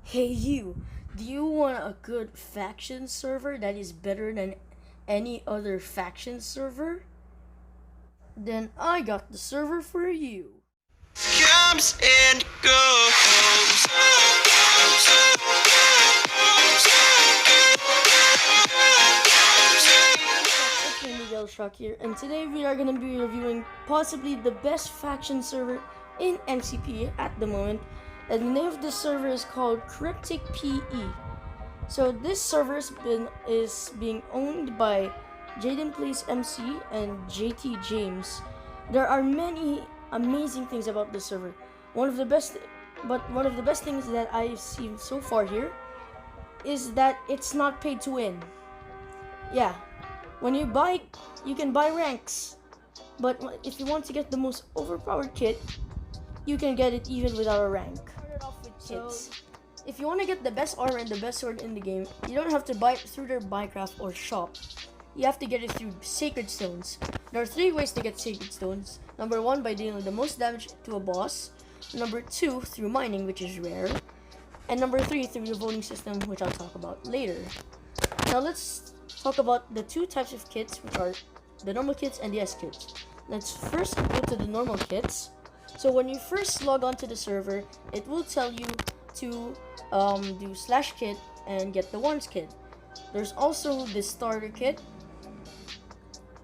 Hey you, do you want a good faction server that is better than any other faction server? Then I got the server for you. Comes and goes. It's me, Miguel Shock here, and today we are going to be reviewing possibly the best faction server in MCPE at the moment. And the name of this server is called CrypticPE. So this server is being owned by Jaden Plays MC and JT James. There are many amazing things about this server. One of the best things that I've seen so far here is that it's not paid to win. Yeah, when you buy, you can buy ranks, but if you want to get the most overpowered kit, you can get it even without a rank. Kits. If you want to get the best armor and the best sword in the game, you don't have to buy it through their Minecraft or shop. You have to get it through Sacred Stones. There are 3 ways to get Sacred Stones. Number 1, by dealing the most damage to a boss. Number 2, through mining, which is rare. And number 3, through the voting system, which I'll talk about later. Now let's talk about the 2 types of kits, which are the normal kits and the S kits. Let's first go to the normal kits. So when you first log on to the server, it will tell you to do /kit and get the ones kit. There's also the starter kit.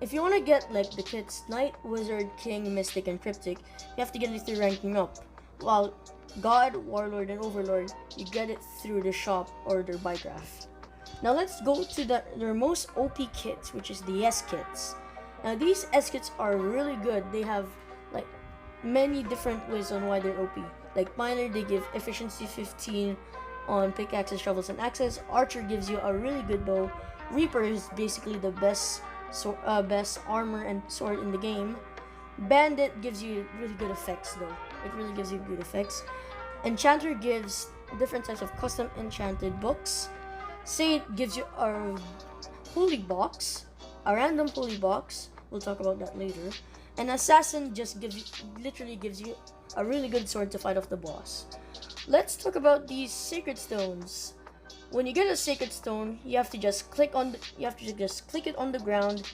If you want to get like the kits Knight, Wizard, King, Mystic, and Cryptic, you have to get it through ranking up. While God, Warlord, and Overlord, you get it through the shop or their buy graph. Now let's go to their most OP kits, which is the S kits. Now these S kits are really good. They have like many different ways on why they're OP. Like Miner, they give efficiency 15 on pickaxes, shovels, and axes. Archer gives you a really good bow. Reaper is basically the best armor and sword in the game. Bandit gives you really good effects though. It really gives you good effects. Enchanter gives different types of custom enchanted books. Saint gives you a holy box, a random holy box. We'll talk about that later. And Assassin just literally gives you a really good sword to fight off the boss. Let's talk about these sacred stones. When you get a sacred stone, you have to just click it on the ground,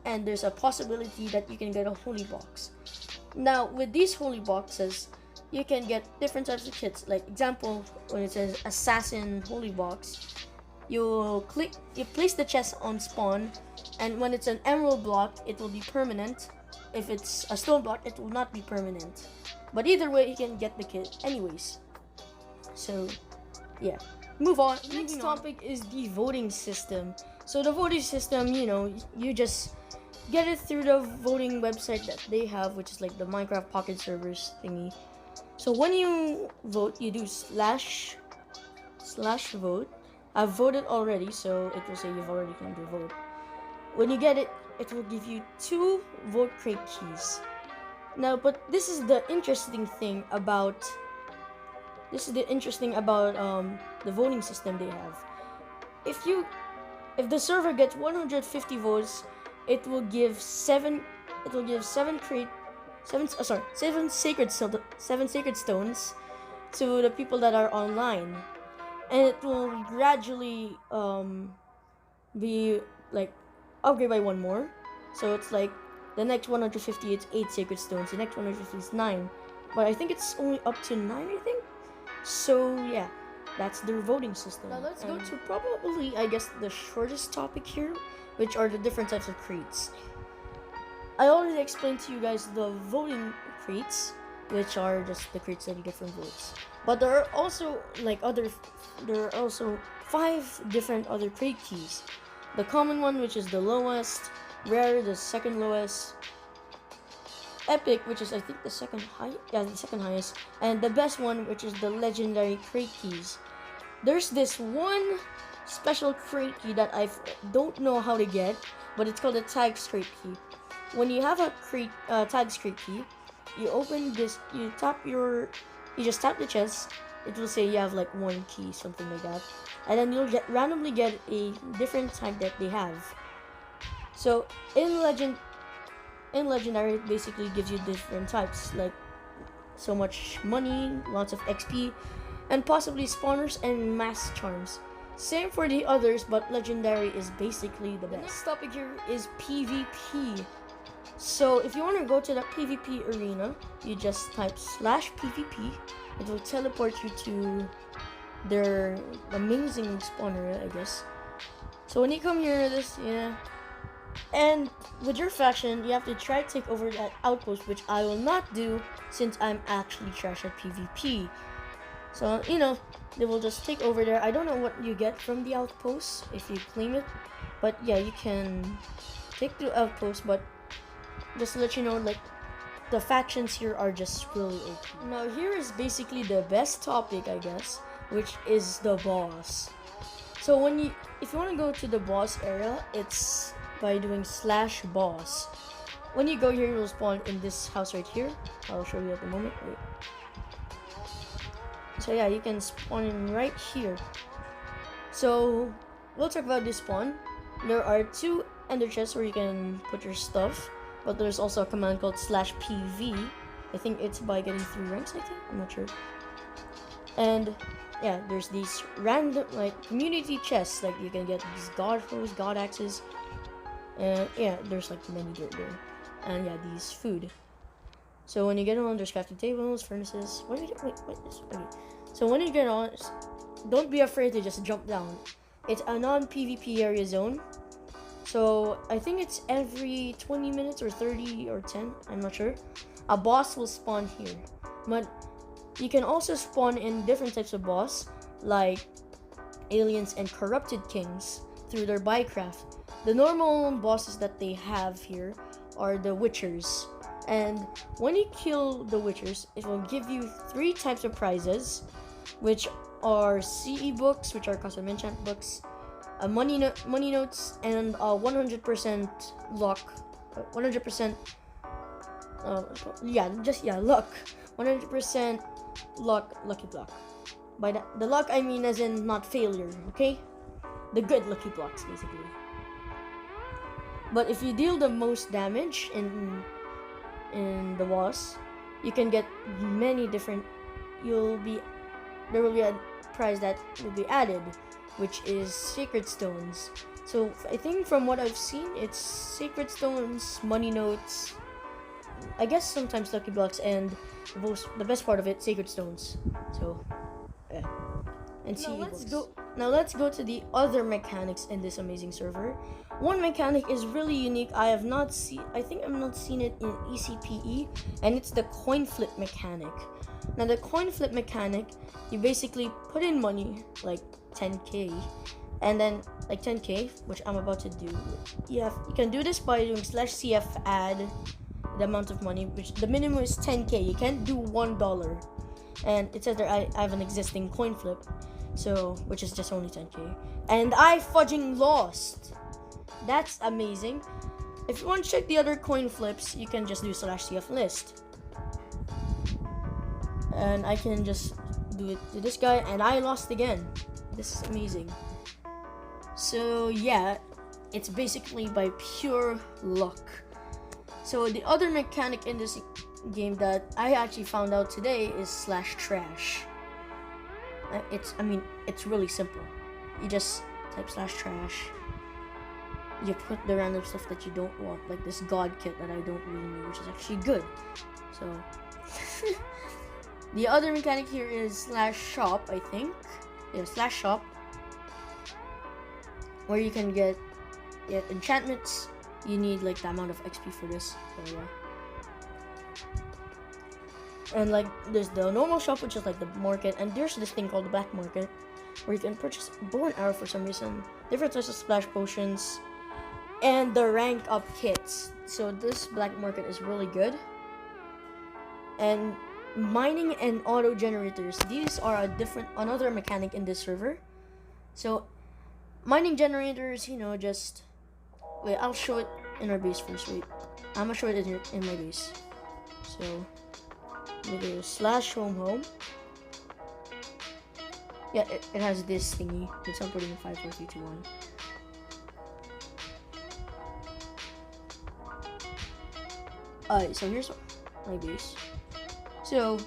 and there's a possibility that you can get a holy box. Now, with these holy boxes, you can get different types of kits. Like example, when it says Assassin Holy Box, you place the chest on spawn, and when it's an emerald block, it will be permanent. If it's a stone block, it will not be permanent. But either way, you can get the kit anyways. So, yeah. Move on. Next topic is the voting system. So the voting system, you just get it through the voting website that they have, which is like the Minecraft Pocket Servers thingy. So when you vote, you do /vote. I've voted already, so it will say you've already claimed your vote. When you get it, it will give you 2 vote crate keys. Now, but this is the interesting thing about the voting system they have. If the server gets 150 votes, it will give 7 sacred stones to the people that are online, and it will gradually be like upgrade by 1 more. So it's like the next 150 it's 8 sacred stones, the next 150 is 9, but I think it's only up to 9, I think. So yeah, that's their voting system. Now let's go to probably, I guess, the shortest topic here, which are the different types of crates. I already explained to you guys the voting crates, which are just the crates that you get from votes. But there are also 5 different other crate keys. The common one, which is the lowest, rare, the second lowest, epic, which is I think the second highest, and the best one, which is the legendary crate keys. There's this one special crate key that I don't know how to get, but it's called a tags crate key. When you have a tags crate key, you open this, you just tap the chest. It will say you have like 1 key, something like that, and then you'll randomly get a different type that they have. So in legendary, it basically gives you different types, like so much money, lots of XP. and possibly spawners and mass charms. Same for the others, but legendary is basically the best. The next topic here is PvP. So if you want to go to the PvP arena, you just type /PvP. It will teleport you to their amazing spawner, I guess. So when you come here, and with your faction, you have to try to take over that outpost, which I will not do since I'm actually trash at PvP. So, they will just take over there. I don't know what you get from the outpost if you claim it, but yeah, you can take the outpost, but just to let you know, like, the factions here are just really OP. Now, here is basically the best topic, I guess, which is the boss. So if you want to go to the boss area, it's by doing /boss. When you go here, you'll spawn in this house right here. I'll show you at the moment. Wait. So yeah, you can spawn in right here. So we'll talk about this spawn. There are 2 ender chests where you can put your stuff, but there's also a command called /PV. I think it's by getting 3 ranks, I'm not sure. And yeah, there's these random community chests, like you can get these god foes, god axes, and yeah, there's like many dirt there, and yeah, these food. So when you get on, there's crafting tables, furnaces. What do you do? Wait, okay. So when you get on, don't be afraid to just jump down. It's a non-PvP area zone. So I think it's every 20 minutes or 30 or 10, I'm not sure. A boss will spawn here. But you can also spawn in different types of boss, like aliens and corrupted kings, through their bycraft. The normal bosses that they have here are the witchers. And when you kill the witchers, it will give you 3 types of prizes, which are CE books, which are custom enchant books, money notes, and 100% luck. 100%. Luck. 100% luck, lucky block. By the luck, I mean as in not failure. Okay, the good lucky blocks, basically. But if you deal the most damage in the boss, you can get many different. There will be a prize that will be added, which is sacred stones. So I think from what I've seen, it's sacred stones, money notes, I guess sometimes lucky blocks, and the best part of it, sacred stones. So yeah. And now let's go to the other mechanics in this amazing server. One mechanic is really unique. I think I've not seen it in MCPE, and it's the coin flip mechanic. Now the coin flip mechanic, you basically put in money, like 10k, and then like 10k, which I'm about to do. You can do this by doing /CF add the amount of money, which the minimum is 10k. You can't do $1. And it says there I have an existing coin flip, so which is just only 10k, and I fudging lost. That's amazing. If you want to check the other coin flips, you can just do /CF list, and I can just do it to this guy, and I lost again. This is amazing. So yeah, it's basically by pure luck. So the other mechanic in this game that I actually found out today is /trash. It's really simple. You just type /trash. You put the random stuff that you don't want, like this god kit that I don't really need, which is actually good. So the other mechanic here is /shop, I think. Yeah, /shop, where you can get enchantments. You need like the amount of XP for this. So yeah. And like there's the normal shop, which is like the market, and there's this thing called the black market, where you can purchase bow and arrow for some reason, different types of splash potions, and the rank up kits. So this black market is really good. And mining and auto generators, these are another mechanic in this server. So mining generators, just wait, I'll show it in our base first. Wait, I'm gonna show it in my base. So we do /home. Yeah, it has this thingy. It's teleporting in 5, 4, 3, 2, 1. Alright, so here's my base. So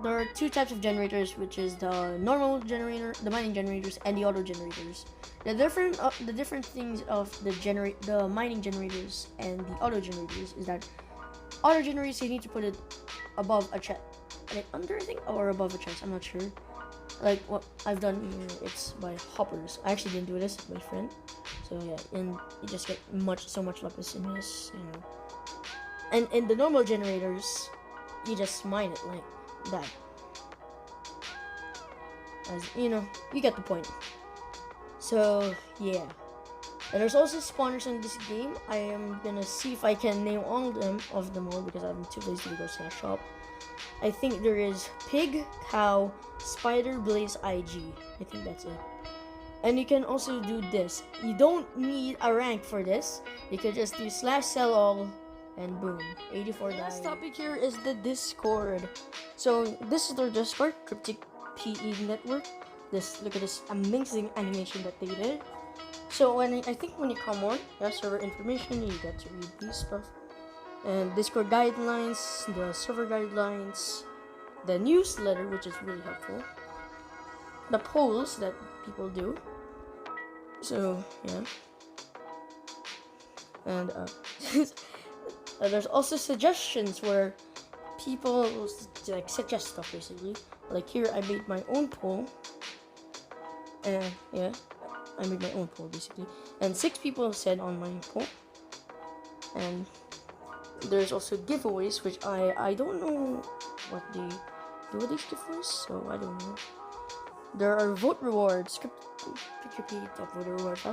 there are two types of generators, which is the normal generator, the mining generators, and the auto generators. The different things of the mining generators and the auto generators is that auto generators, you need to put it above a chest, like under, I think, or above a chest. I'm not sure. Like what I've done here, it's by hoppers. I actually didn't do this with my friend, so yeah, and you just get so much lapis in this, you know. And in the normal generators, you just mine it like that. As you know, you get the point. So yeah. And there's also spawners in this game. I am gonna see if I can name all of them all because I'm too lazy to go to the shop. I think there is pig, cow, spider, blaze, IG. I think that's it. And you can also do this. You don't need a rank for this. You can just do /sell all and boom, 84 died. Last topic here is the Discord. So this is their Discord, CrypticPE network. Look at this amazing animation that they did. So I think when you come on, server information, you get to read these stuff. And Discord guidelines, the server guidelines, the newsletter, which is really helpful, the polls that people do. So yeah, and there's also suggestions where people like suggest stuff basically. Like here, I made my own poll, and yeah, I made my own poll basically, and 6 people said on my poll, and there's also giveaways, which I don't know what they do with these giveaways, so I don't know. There are vote rewards. CrypticPE top vote rewards.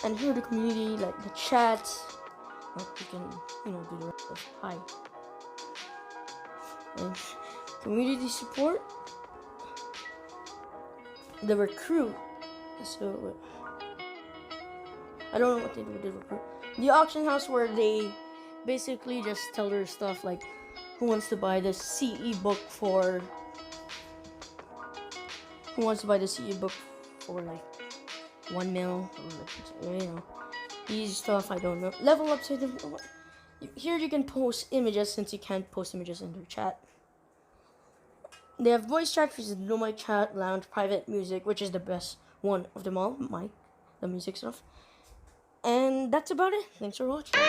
And here the community, like the chat. You can, do the rest of hi. And community support. The recruit. So I don't know what they do with the recruit. The auction house, where they basically just tell their stuff like who wants to buy the CE book for like 1 mil, or like, these stuff. I don't know. Level up, so here you can post images, since you can't post images in their chat. They have voice chat, which is no mic chat, lounge, private music, which is the best one of them all, the music stuff. And that's about it. Thanks for watching.